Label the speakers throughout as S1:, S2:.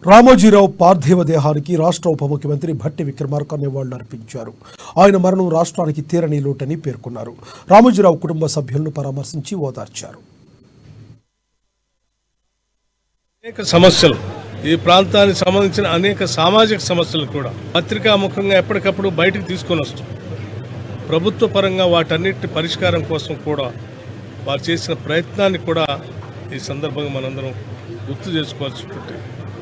S1: రామోజీరావు పార్థివ దేహానికి రాష్ట్ర ఉప ముఖ్యమంత్రి భట్టి విక్రమార్క నివాళులర్పించారు. ఆయన మరణం రాష్ట్రానికి తీరని లోటని పేర్కొన్నారు. రామోజీరావు కుటుంబ సభ్యులను పరామర్శించి ఓదార్చారు.
S2: అనేక సమస్యలు, ఈ ప్రాంతానికి సంబంధించిన అనేక సామాజిక సమస్యలు కూడా పత్రికాముఖంగా ఎప్పటికప్పుడు బయటకు తీసుకొని వస్తాం. ప్రభుత్వ పరంగా వాటన్నిటి పరిష్కారం కోసం కూడా వారు చేసిన ప్రయత్నాన్ని కూడా ఈ సందర్భంగా మనందరం గుర్తు చేసుకోవాల్సినటువంటి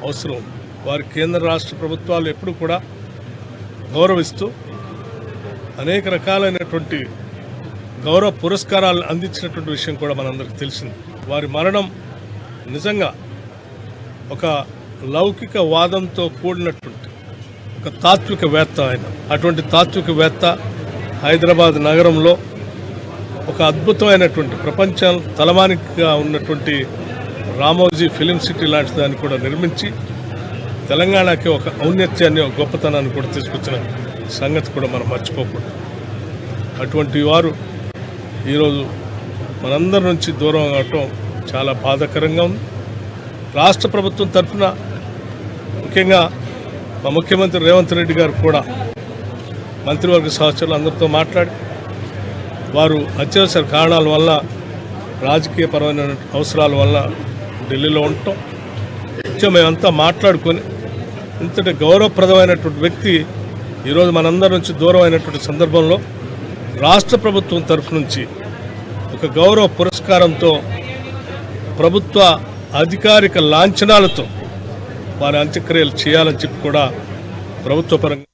S2: అవసరం. వారి కేంద్ర రాష్ట్ర ప్రభుత్వాలు ఎప్పుడు కూడా గౌరవిస్తూ అనేక రకాలైనటువంటి గౌరవ పురస్కారాలు అందించినటువంటి విషయం కూడా మనందరికీ తెలిసింది. వారి మరణం నిజంగా ఒక లౌకిక వాదంతో కూడినటువంటి ఒక తాత్వికవేత్త. ఆయన అటువంటి తాత్వికవేత్త హైదరాబాద్ నగరంలో ఒక అద్భుతమైనటువంటి ప్రపంచం తలమానికగా ఉన్నటువంటి రామోజీ ఫిలిం సిటీ లాంటి దాన్ని కూడా నిర్మించి తెలంగాణకి ఒక ఔన్నత్యాన్ని, ఒక గొప్పతనాన్ని కూడా తీసుకొచ్చిన సంగతి కూడా మనం మర్చిపోకూడదు. అటువంటి వారు ఈరోజు మనందరి నుంచి దూరం అవటం చాలా బాధాకరంగా ఉంది. రాష్ట్ర ప్రభుత్వం తరఫున ముఖ్యంగా మా ముఖ్యమంత్రి రేవంత్ రెడ్డి గారు కూడా మంత్రివర్గ సహచరులు అందరితో మాట్లాడి వారు అత్యవసర కారణాల వల్ల, రాజకీయపరమైన అవసరాల వల్ల ఢిల్లీలో ఉండటం, మేమంతా మాట్లాడుకొని ఇంతటి గౌరవప్రదమైనటువంటి వ్యక్తి ఈరోజు మనందరి నుంచి దూరం అయినటువంటి సందర్భంలో రాష్ట్ర ప్రభుత్వం తరఫు నుంచి ఒక గౌరవ పురస్కారంతో ప్రభుత్వ అధికారిక లాంఛనాలతో వారి అంత్యక్రియలు చేయాలని చెప్పి కూడా ప్రభుత్వ పరంగా